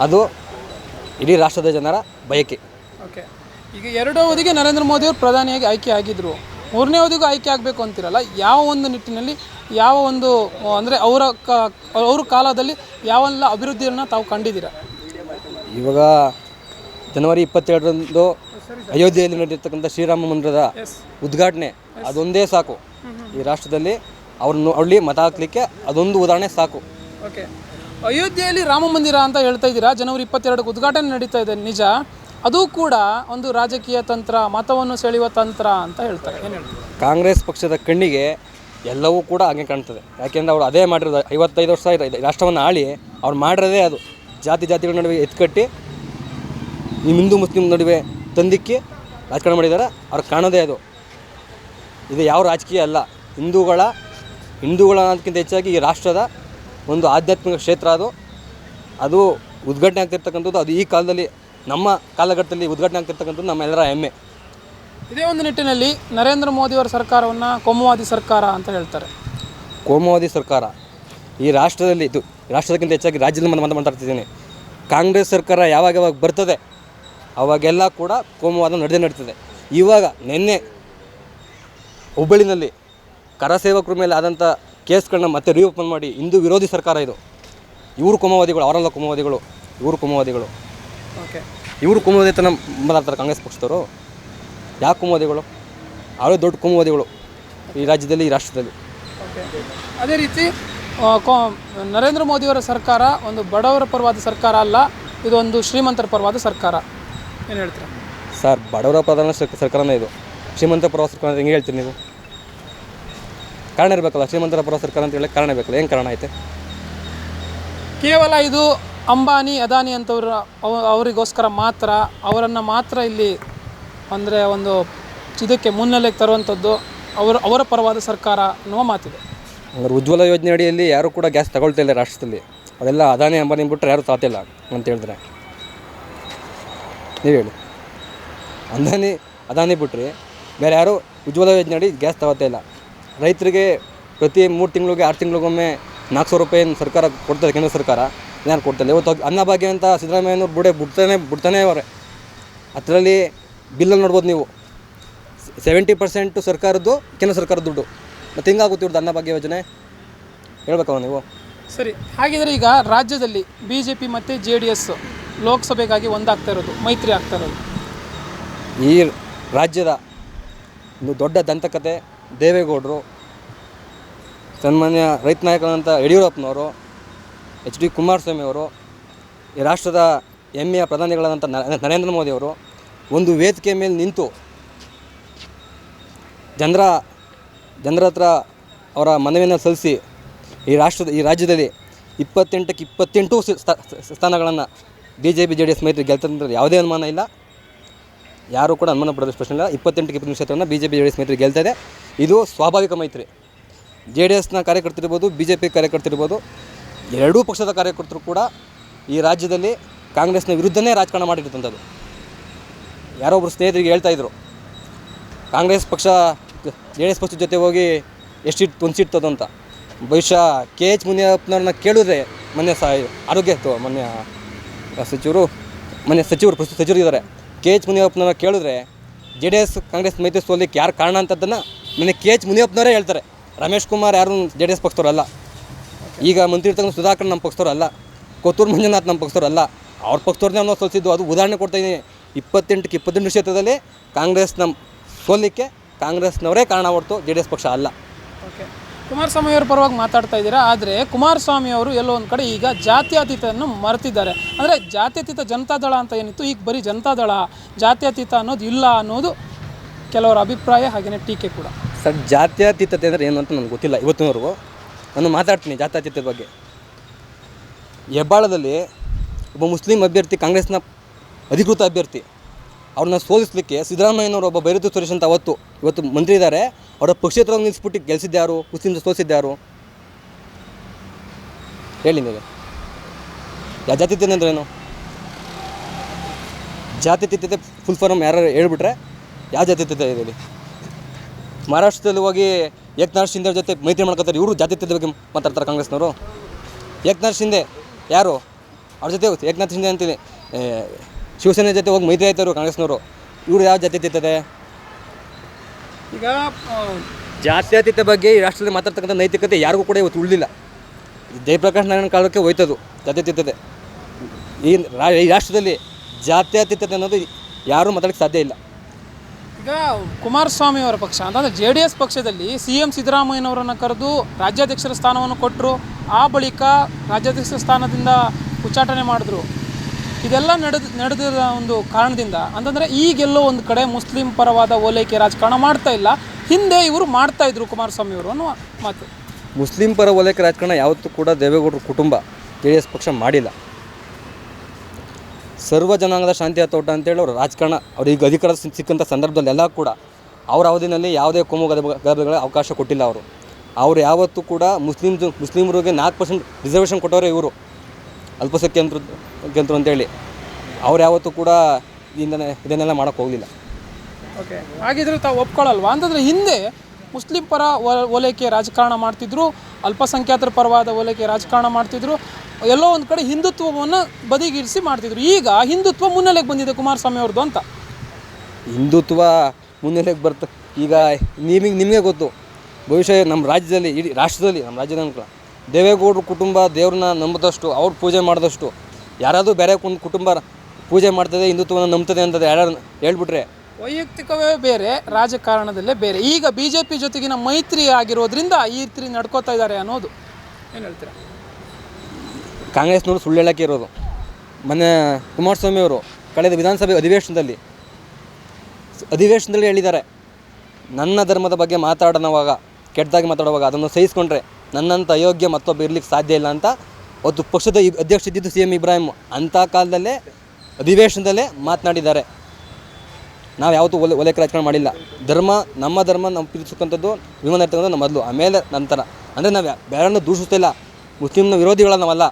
ಅದು ಇಡೀ ರಾಷ್ಟ್ರದ ಜನರ ಬಯಕೆ. ಓಕೆ, ಈಗ 2 ಅವಧಿಗೆ ನರೇಂದ್ರ ಮೋದಿ ಅವರು ಪ್ರಧಾನಿಯಾಗಿ ಆಯ್ಕೆ ಆಗಿದ್ರು, 3ನೇ ಅವಧಿಗೂ ಆಯ್ಕೆ ಆಗಬೇಕು ಅಂತಿರಲ್ಲ, ಯಾವ ಒಂದು ನಿಟ್ಟಿನಲ್ಲಿ, ಯಾವ ಒಂದು ಅಂದರೆ ಅವ್ರ ಕಾಲದಲ್ಲಿ ಯಾವೆಲ್ಲ ಅಭಿವೃದ್ಧಿಯನ್ನು ತಾವು ಕಂಡಿದ್ದೀರಾ? ಇವಾಗ ಜನವರಿ 27ರಂದು ಅಯೋಧ್ಯೆಯಲ್ಲಿ ನಡೆದಿರ್ತಕ್ಕಂಥ ಶ್ರೀರಾಮ ಮಂದಿರದ ಉದ್ಘಾಟನೆ ಅದೊಂದೇ ಸಾಕು ಈ ರಾಷ್ಟ್ರದಲ್ಲಿ. ಅವ್ರನ್ನ ಅಲ್ಲಿ ಮತ ಹಾಕ್ಲಿಕ್ಕೆ ಅದೊಂದು ಉದಾಹರಣೆ ಸಾಕು. ಓಕೆ, ಅಯೋಧ್ಯೆಯಲ್ಲಿ ರಾಮ ಮಂದಿರ ಅಂತ ಹೇಳ್ತಾ ಇದ್ದೀರಾ, ಜನವರಿ 22ಕ್ಕೆ ಉದ್ಘಾಟನೆ ನಡೀತಾ ಇದೆ ನಿಜ. ಅದು ಕೂಡ ಒಂದು ರಾಜಕೀಯ ತಂತ್ರ, ಮತವನ್ನು ಸೆಳೆಯುವ ತಂತ್ರ ಅಂತ ಹೇಳ್ತಾರೆ. ಏನು ಹೇಳ್ತಾರೆ? ಕಾಂಗ್ರೆಸ್ ಪಕ್ಷದ ಕಣ್ಣಿಗೆ ಎಲ್ಲವೂ ಕೂಡ ಹಾಗೆ ಕಾಣ್ತದೆ. ಯಾಕೆಂದರೆ ಅವರು ಅದೇ ಮಾಡಿರೋದು. 55 ವರ್ಷ ರಾಷ್ಟ್ರವನ್ನು ಆಳಿ ಅವ್ರು ಮಾಡಿರೋದೇ ಅದು. ಜಾತಿಗಳ ನಡುವೆ ಎತ್ಕಟ್ಟಿ ಈ ಹಿಂದೂ ಮುಸ್ಲಿಂ ನಡುವೆ ತಂದಿಕ್ಕಿ ರಾಜಕಾರಣ ಮಾಡಿದ್ದಾರೆ. ಅವ್ರು ಕಾಣೋದೇ ಅದು. ಇದು ಯಾವ ರಾಜಕೀಯ ಅಲ್ಲ. ಹಿಂದೂಗಳ ಅನ್ನೋದಕ್ಕಿಂತ ಹೆಚ್ಚಾಗಿ ಈ ರಾಷ್ಟ್ರದ ಒಂದು ಆಧ್ಯಾತ್ಮಿಕ ಕ್ಷೇತ್ರ ಅದು ಉದ್ಘಾಟನೆ ಆಗ್ತಿರ್ತಕ್ಕಂಥದ್ದು. ಅದು ಈ ಕಾಲದಲ್ಲಿ, ನಮ್ಮ ಕಾಲಘಟ್ಟದಲ್ಲಿ ಉದ್ಘಾಟನೆ ಆಗ್ತಿರ್ತಕ್ಕಂಥದ್ದು ನಮ್ಮೆಲ್ಲರ ಹೆಮ್ಮೆ. ಇದೇ ಒಂದು ನಿಟ್ಟಿನಲ್ಲಿ ನರೇಂದ್ರ ಮೋದಿಯವರ ಸರ್ಕಾರವನ್ನು ಕೋಮುವಾದಿ ಸರ್ಕಾರ ಅಂತ ಹೇಳ್ತಾರೆ. ಕೋಮುವಾದಿ ಸರ್ಕಾರ ಈ ರಾಷ್ಟ್ರದಲ್ಲಿ ಇದು ರಾಷ್ಟ್ರದಕ್ಕಿಂತ ಹೆಚ್ಚಾಗಿ ರಾಜ್ಯದಲ್ಲಿ ಮಾತಾಡ್ತಿದ್ದೀನಿ. ಕಾಂಗ್ರೆಸ್ ಸರ್ಕಾರ ಯಾವಾಗ ಬರ್ತದೆ ಅವಾಗೆಲ್ಲ ಕೂಡ ಕೋಮುವಾದ ನಡೀತದೆ. ಇವಾಗ ನಿನ್ನೆ ಹುಬ್ಬಳ್ಳಿನಲ್ಲಿ ಕರಸೇವಕರ ಮೇಲೆ ಆದಂಥ ಕೇಸ್ಗಳನ್ನ ಮತ್ತೆ ರೀಓಪನ್ ಮಾಡಿ ಹಿಂದೂ ವಿರೋಧಿ ಸರ್ಕಾರ ಇದು. ಇವರು ಕೋಮುವಾದಿಗಳು, ಅವರೆಲ್ಲ ಕೋಮುವಾದಿಗಳು, ಇವರು ಕೋಮುವಾದಿಗಳು. ಓಕೆ, ಇವರು ಕೋಮುವಾದಿತನ ಮಾತಾಡ್ತಾರೆ ಕಾಂಗ್ರೆಸ್ ಪಕ್ಷದವರು. ಯಾವ ಕೋಮುವಾದಿಗಳು? ಅವರೇ ದೊಡ್ಡ ಕೋಮುವಾದಿಗಳು ಈ ರಾಜ್ಯದಲ್ಲಿ, ಈ ರಾಷ್ಟ್ರದಲ್ಲಿ. ಓಕೆ, ಅದೇ ರೀತಿ ನರೇಂದ್ರ ಮೋದಿಯವರ ಸರ್ಕಾರ ಒಂದು ಬಡವರ ಪರವಾದ ಸರ್ಕಾರ ಅಲ್ಲ, ಇದೊಂದು ಶ್ರೀಮಂತರ ಪರವಾದ ಸರ್ಕಾರ. ಏನು ಹೇಳ್ತೀರಾ ಸರ್? ಬಡವರ ಪ್ರಧಾನ ಸರ್ಕಾರನೇ ಇದು. ಶ್ರೀಮಂತರ ಪರವಾದ ಸರ್ಕಾರ ಅಂತ ಹೆಂಗೆ ಹೇಳ್ತೀರಿ ನೀವು? ಕಾರಣ ಇರಬೇಕಲ್ಲ, ಶ್ರೀಮಂತರ ಪರವಾದ ಸರ್ಕಾರ ಅಂತ ಹೇಳಕ್ಕೆ ಕಾರಣ ಬೇಕಲ್ಲ. ಏನು ಕಾರಣ ಐತೆ? ಕೇವಲ ಇದು ಅಂಬಾನಿ ಅದಾನಿ ಅಂತವ್ರ ಅವರಿಗೋಸ್ಕರ ಮಾತ್ರ, ಅವರನ್ನು ಮಾತ್ರ ಇಲ್ಲಿ ಅಂದರೆ ಒಂದು ಇದಕ್ಕೆ ಮುನ್ನೆಲೆಗೆ ತರುವಂಥದ್ದು ಅವರ ಪರವಾದ ಸರ್ಕಾರ ಅನ್ನುವ ಮಾತಿದೆ. ಅಂದರೆ ಉಜ್ವಲ ಯೋಜನೆ ಅಡಿಯಲ್ಲಿ ಯಾರೂ ಕೂಡ ಗ್ಯಾಸ್ ತಗೊಳ್ತಾ ಇಲ್ಲ ರಾಷ್ಟ್ರದಲ್ಲಿ. ಅದೆಲ್ಲ ಅದಾನಿ ಅಂಬಾನಿ ಬಿಟ್ಟರೆ ಯಾರೂ ತಾತಿಲ್ಲ ಅಂತ ಹೇಳಿದ್ರೆ ನೀವು ಹೇಳಿ. ಅದಾನಿ ಬಿಟ್ಟರೆ ಬೇರೆ ಯಾರೂ ಉಜ್ವಲ ಯೋಜನೆ ಅಡಿ ಗ್ಯಾಸ್ ತಗೋತಾ ಇಲ್ಲ. ರೈತರಿಗೆ ಪ್ರತಿ 3 ತಿಂಗಳಿಗೆ 6 ತಿಂಗಳಿಗೊಮ್ಮೆ 400 ರೂಪಾಯಿ ಸರ್ಕಾರ ಕೊಡ್ತದೆ, ಕೇಂದ್ರ ಸರ್ಕಾರ. ಯಾರು ಕೊಡ್ತಲ್ಲ. ಇವತ್ತು ಅನ್ನಭಾಗ್ಯ ಅಂತ ಸಿದ್ದರಾಮಯ್ಯನವ್ರು ಬಿಡ್ತಾನೆ ಅವರೇ. ಅದರಲ್ಲಿ ಬಿಲ್ಲಲ್ಲಿ ನೋಡ್ಬೋದು ನೀವು, 70% ಸರ್ಕಾರದ್ದು, ಕೇಂದ್ರ ಸರ್ಕಾರದ ದುಡ್ಡು. ಮತ್ತು ಹಿಂಗಾಗುತ್ತೆ ಇವ್ರದ್ದು ಅನ್ನಭಾಗ್ಯ ಯೋಜನೆ. ಹೇಳ್ಬೇಕವ ನೀವು. ಸರಿ, ಹಾಗಿದ್ರೆ ಈಗ ರಾಜ್ಯದಲ್ಲಿ BJP ಮತ್ತು JDS ಲೋಕಸಭೆಗಾಗಿ ಒಂದಾಗ್ತಾ ಇರೋದು, ಮೈತ್ರಿ ಆಗ್ತಾ ಇರೋದು, ಈ ರಾಜ್ಯದ ಒಂದು ದೊಡ್ಡ ದಂತಕತೆ ದೇವೇಗೌಡರು, ಸನ್ಮಾನ್ಯ ರೈತ ನಾಯಕರಂಥ ಯಡಿಯೂರಪ್ಪನವರು, HD ಕುಮಾರಸ್ವಾಮಿ ಅವರು, ಈ ರಾಷ್ಟ್ರದ ಹೆಮ್ಮೆಯ ಪ್ರಧಾನಿಗಳಾದಂಥ ನರೇಂದ್ರ ಮೋದಿಯವರು ಒಂದು ವೇದಿಕೆ ಮೇಲೆ ನಿಂತು ಜನರ ಹತ್ರ ಅವರ ಮನವಿಯನ್ನು ಸಲ್ಲಿಸಿ ಈ ರಾಜ್ಯದಲ್ಲಿ 28ಕ್ಕೆ 28 ಸ್ಥಾನಗಳನ್ನು BJP JDS ಮೈತ್ರಿ ಗೆಲ್ತಂದ್ರೆ ಯಾವುದೇ ಅನುಮಾನ ಇಲ್ಲ. ಯಾರೂ ಕೂಡ ಅನುಮಾನ ಪಡೋದು ಪ್ರಶ್ನೆ ಇಲ್ಲ. 28ಕ್ಕೆ 20 ಕ್ಷೇತ್ರವನ್ನು BJP JDS ಮೈತ್ರಿ ಗೆಲ್ತದೆ. ಇದು ಸ್ವಾಭಾವಿಕ ಮೈತ್ರಿ. JDSನ ಕಾರ್ಯಕರ್ತರಿರ್ಬೋದು, BJP ಕಾರ್ಯಕರ್ತರಿರ್ಬೋದು, ಎರಡೂ ಪಕ್ಷದ ಕಾರ್ಯಕರ್ತರು ಕೂಡ ಈ ರಾಜ್ಯದಲ್ಲಿ ಕಾಂಗ್ರೆಸ್ನ ವಿರುದ್ಧನೇ ರಾಜಕಾರಣ ಮಾಡಿರ್ತಂಥದ್ದು. ಯಾರೋ ಒಬ್ಬರು ಸ್ನೇಹಿತರಿಗೆ ಹೇಳ್ತಾಯಿದ್ರು, ಕಾಂಗ್ರೆಸ್ ಪಕ್ಷ JDS ಪಕ್ಷದ ಜೊತೆ ಹೋಗಿ ಒಂದು ಸೀಟ್ ತೋದು ಅಂತ. ಬಹುಶಃ KH ಮುನಿಯಪ್ಪನವ್ರನ್ನ ಕೇಳಿದ್ರೆ ಮೊನ್ನೆ ಪ್ರಸ್ತುತ ಸಚಿವರು ಇದ್ದಾರೆ, KH ಮುನಿಯಪ್ಪನವ್ರನ್ನ ಕೇಳಿದ್ರೆ JDS ಕಾಂಗ್ರೆಸ್ ಮೈತ್ರಿ ಸೋಲಿಕ್ಕೆ ಯಾರು ಕಾರಣ ಅಂತದನ್ನು ಮೊನ್ನೆ KH ಮುನಿಯಪ್ಪನವರೇ ಹೇಳ್ತಾರೆ. ರಮೇಶ್ ಕುಮಾರ್ ಯಾರು JDS ಪಕ್ಷದವರಲ್ಲ. ಈಗ ಮಂತ್ರಿ ಇರ್ತಕ್ಕಂಥ ಸುಧಾಕರ್ ನಮ್ಮ ಪಕ್ಷದವರಲ್ಲ. ಕೊತ್ತೂರು ಮಂಜುನಾಥ್ ನಮ್ಮ ಪಕ್ಷದವರಲ್ಲ. ಅವ್ರ ಪಕ್ಷದವ್ರನ್ನೇ ನಾವು ಸೋಲಿಸಿದ್ದು. ಅದು ಉದಾಹರಣೆ ಕೊಡ್ತಾಯಿದ್ದೀನಿ. 28ಕ್ಕೆ 28 ಕ್ಷೇತ್ರದಲ್ಲಿ ಕಾಂಗ್ರೆಸ್ನ ಸೋಲಿಕ್ಕೆ ಕಾಂಗ್ರೆಸ್ನವರೇ ಕಾರಣ ಹೊರತು JDS ಪಕ್ಷ ಅಲ್ಲ. ಓಕೆ, ಕುಮಾರಸ್ವಾಮಿ ಅವರ ಪರವಾಗಿ ಮಾತಾಡ್ತಾ ಇದ್ದೀರಾ. ಆದರೆ ಕುಮಾರಸ್ವಾಮಿ ಅವರು ಎಲ್ಲೋ ಒಂದು ಕಡೆ ಈಗ ಜಾತ್ಯತೀತವನ್ನು ಮರೆತಿದ್ದಾರೆ. ಅಂದರೆ ಜಾತ್ಯತೀತ ಜನತಾದಳ ಅಂತ ಏನಿತ್ತು, ಈಗ ಬರೀ ಜನತಾದಳ, ಜಾತ್ಯತೀತ ಅನ್ನೋದು ಇಲ್ಲ ಅನ್ನೋದು ಕೆಲವರ ಅಭಿಪ್ರಾಯ, ಹಾಗೆಯೇ ಟೀಕೆ ಕೂಡ. ಸರ್, ಜಾತ್ಯತೀತತೆ ಅಂದರೆ ಏನು ಅಂತ ನನಗೆ ಗೊತ್ತಿಲ್ಲ ಇವತ್ತಿನವರೆಗೂ. ನಾನು ಮಾತಾಡ್ತೀನಿ ಜಾತ್ಯತೀತದ ಬಗ್ಗೆ. ಹೆಬ್ಬಾಳದಲ್ಲಿ ಒಬ್ಬ ಮುಸ್ಲಿಂ ಅಭ್ಯರ್ಥಿ, ಕಾಂಗ್ರೆಸ್ನ ಅಧಿಕೃತ ಅಭ್ಯರ್ಥಿ, ಅವ್ರನ್ನ ಸೋಲಿಸಲಿಕ್ಕೆ ಸಿದ್ದರಾಮಯ್ಯನವರು ಒಬ್ಬ ಬೈರತಿ ಸುರೇಶ್ ಅಂತ ಇವತ್ತು ಮಂತ್ರಿ ಇದ್ದಾರೆ, ಅವರ ಪಕ್ಷೇತರವಾಗಿ ನಿಲ್ಲಿಸ್ಬಿಟ್ಟು ಗೆಲ್ಲಿಸಿದ್ಯಾರು? ಮುಸ್ಲಿಂ ಸೋಲಿಸಿದ್ಯಾರು? ಹೇಳಿ ನೀವು. ಜಾತ್ಯತೀತತೆ ಅಂದರೆ ಏನು? ಜಾತ್ಯತೀತತೆ ಫುಲ್ ಫಾರ್ಮ್ ಯಾರು ಹೇಳ್ಬಿಟ್ರೆ ಯಾವ ಜಾತ್ಯತೀತತೆ ಇದೆ? ಮಹಾರಾಷ್ಟ್ರದಲ್ಲಿ ಹೋಗಿ ಏಕನಾಥ್ ಶಿಂದೆ ಜೊತೆ ಮೈತ್ರಿ ಮಾಡ್ಕೊತಾರೆ. ಇವರು ಜಾತ್ಯತೀತದ ಬಗ್ಗೆ ಮಾತಾಡ್ತಾರೆ ಕಾಂಗ್ರೆಸ್ನವರು. ಏಕನಾಥ್ ಶಿಂದೆ ಯಾರು? ಅವ್ರ ಜೊತೆ ಏಕನಾಥ್ ಶಿಂದೆ ಅಂತೀನಿ, ಶಿವಸೇನೆ ಜೊತೆ ಹೋಗಿ ಮೈತ್ರಿ ಆಯ್ತವರು ಕಾಂಗ್ರೆಸ್ನವರು. ಇವರು ಯಾವ ಜಾತ್ಯತೀತತೆ? ಈಗ ಜಾತ್ಯತೀತ ಬಗ್ಗೆ ಈ ರಾಷ್ಟ್ರದಲ್ಲಿ ಮಾತಾಡ್ತಕ್ಕಂಥ ನೈತಿಕತೆ ಯಾರಿಗೂ ಕೂಡ ಇವತ್ತು ಉಳಿದಿಲ್ಲ. ಜಯಪ್ರಕಾಶ್ ನಾರಾಯಣ ಕಾಲಕ್ಕೆ ಹೋಯ್ತದು ಜಾತ್ಯತೀತತೆ. ಈ ರಾಷ್ಟ್ರದಲ್ಲಿ ಜಾತ್ಯತೀತತೆ ಅನ್ನೋದು ಯಾರೂ ಮಾತಾಡೋಕ್ಕೆ ಸಾಧ್ಯ ಇಲ್ಲ. ಈಗ ಕುಮಾರಸ್ವಾಮಿ ಅವರ ಪಕ್ಷ ಅಂತಂದರೆ JDS ಪಕ್ಷದಲ್ಲಿ CM ಸಿದ್ದರಾಮಯ್ಯನವರನ್ನು ಕರೆದು ರಾಜ್ಯಾಧ್ಯಕ್ಷರ ಸ್ಥಾನವನ್ನು ಕೊಟ್ಟರು. ಆ ಬಳಿಕ ರಾಜ್ಯಾಧ್ಯಕ್ಷ ಸ್ಥಾನದಿಂದ ಉಚ್ಚಾಟನೆ ಮಾಡಿದ್ರು. ಇದೆಲ್ಲ ನಡೆದ ಒಂದು ಕಾರಣದಿಂದ ಅಂತಂದರೆ ಈಗೆಲ್ಲೋ ಒಂದು ಕಡೆ ಮುಸ್ಲಿಂ ಪರವಾದ ಓಲೈಕೆ ರಾಜಕಾರಣ ಮಾಡ್ತಾ ಇಲ್ಲ. ಹಿಂದೆ ಇವರು ಮಾಡ್ತಾಯಿದ್ರು ಕುಮಾರಸ್ವಾಮಿ ಅವರು ಅನ್ನುವ ಮಾತು. ಮುಸ್ಲಿಂ ಪರ ಓಲೈಕೆ ರಾಜಕಾರಣ ಯಾವತ್ತೂ ಕೂಡ ದೇವೇಗೌಡರ ಕುಟುಂಬ JDS ಪಕ್ಷ ಮಾಡಿಲ್ಲ. ಸರ್ವ ಜನಾಂಗದ ಶಾಂತಿಯ ತೋಟ ಅಂತೇಳಿ ಅವರು ರಾಜಕಾರಣ ಅವ್ರಿಗೆ ಅಧಿಕಾರ ಸಿಕ್ಕಂಥ ಸಂದರ್ಭದಲ್ಲೆಲ್ಲ ಕೂಡ ಅವರ ಅವಧಿನಲ್ಲಿ ಯಾವುದೇ ಕೋಮು ಗಲಭೆಗಳ ಅವಕಾಶ ಕೊಟ್ಟಿಲ್ಲ. ಅವರು ಯಾವತ್ತೂ ಕೂಡ ಮುಸ್ಲಿಮರಿಗೆ 4% ರಿಸರ್ವೇಷನ್ ಕೊಟ್ಟವರೇ ಇವರು, ಅಲ್ಪಸಂಖ್ಯಾತರು ಅಂತೇಳಿ. ಅವ್ರು ಯಾವತ್ತೂ ಕೂಡ ಇದನ್ನೆಲ್ಲ ಮಾಡೋಕ್ಕೆ ಹೋಗಲಿಲ್ಲ. ಓಕೆ, ಹಾಗಿದ್ರೆ ತಾವು ಒಪ್ಕೊಳ್ಳಲ್ವಾ ಅಂತಂದರೆ ಹಿಂದೆ ಮುಸ್ಲಿಂ ಪರ ಓಲೈಕೆ ರಾಜಕಾರಣ ಮಾಡ್ತಿದ್ರು, ಅಲ್ಪಸಂಖ್ಯಾತರ ಪರವಾದ ಓಲೈಕೆ ರಾಜಕಾರಣ ಮಾಡ್ತಿದ್ರು, ಎಲ್ಲೋ ಒಂದು ಕಡೆ ಹಿಂದುತ್ವವನ್ನು ಬದಿಗಿರಿಸಿ ಮಾಡ್ತಿದ್ರು. ಈಗ ಹಿಂದುತ್ವ ಮುನ್ನೆಲೆಗೆ ಬಂದಿದೆ ಕುಮಾರಸ್ವಾಮಿ ಅವ್ರದ್ದು ಅಂತ. ಹಿಂದುತ್ವ ಮುನ್ನೆಲೆಗೆ ಬರ್ತದೆ. ಈಗ ನಿಮಗೆ ಗೊತ್ತು, ಬಹುಶಃ ನಮ್ಮ ರಾಜ್ಯದಲ್ಲಿ, ಇಡೀ ರಾಷ್ಟ್ರದಲ್ಲಿ, ನಮ್ಮ ರಾಜ್ಯದ ಅನ್ಕೊ ದೇವೇಗೌಡರು ಕುಟುಂಬ ದೇವ್ರನ್ನ ನಂಬಿದಷ್ಟು, ಅವ್ರು ಪೂಜೆ ಮಾಡಿದಷ್ಟು, ಯಾರಾದರೂ ಬೇರೆ ಕುಟುಂಬ ಪೂಜೆ ಮಾಡ್ತದೆ, ಹಿಂದುತ್ವವನ್ನು ನಂಬ್ತದೆ ಅಂತ ಯಾರು ಹೇಳ್ಬಿಟ್ರೆ ವೈಯಕ್ತಿಕವೇ ಬೇರೆ, ರಾಜಕಾರಣದಲ್ಲೇ ಬೇರೆ. ಈಗ BJP ಜೊತೆಗಿನ ಮೈತ್ರಿ ಆಗಿರೋದ್ರಿಂದ ಈ ರೀತಿ ನಡ್ಕೋತಾ ಇದ್ದಾರೆ ಅನ್ನೋದು ಏನು ಹೇಳ್ತೀರಾ? ಕಾಂಗ್ರೆಸ್ನವರು ಸುಳ್ಳು ಹೇಳೋಕ್ಕೆ ಇರೋದು. ಮೊನ್ನೆ ಕುಮಾರಸ್ವಾಮಿ ಅವರು ಕಳೆದ ವಿಧಾನಸಭೆ ಅಧಿವೇಶನದಲ್ಲಿ ಹೇಳಿದ್ದಾರೆ, ನನ್ನ ಧರ್ಮದ ಬಗ್ಗೆ ಮಾತಾಡೋವಾಗ, ಕೆಟ್ಟದಾಗಿ ಮಾತಾಡುವಾಗ ಅದನ್ನು ಸಹಿಸ್ಕೊಂಡ್ರೆ ನನ್ನಂಥ ಅಯೋಗ್ಯ ಮತ್ತೊಬ್ಬ ಇರ್ಲಿಕ್ಕೆ ಸಾಧ್ಯ ಇಲ್ಲ ಅಂತ ಅವತ್ತು ಪಕ್ಷದ ಅಧ್ಯಕ್ಷ ಇದ್ದಿದ್ದು CM ಇಬ್ರಾಹಿಂ ಅಂಥ ಕಾಲದಲ್ಲೇ ಅಧಿವೇಶನದಲ್ಲೇ ಮಾತನಾಡಿದ್ದಾರೆ. ನಾವು ಯಾವತ್ತೂ ಓಲೈಕೆ ರಾಜಕಾರಣ ಮಾಡಿಲ್ಲ. ನಮ್ಮ ಧರ್ಮ ನಾವು ಪ್ರೀತಿಸಕ್ಕಂಥದ್ದು, ವಿಮಾನ ಇರ್ತಕ್ಕಂಥದ್ದು ನಮ್ಮ ಮೊದಲು, ಆಮೇಲೆ ನಂತರ. ಅಂದರೆ ನಾವು ಬೇರೆಯನ್ನು ದೂಷಿಸ್ತಿಲ್ಲ, ಮುಸ್ಲಿಮ್ನ ವಿರೋಧಿಗಳ ನಾವಲ್ಲ.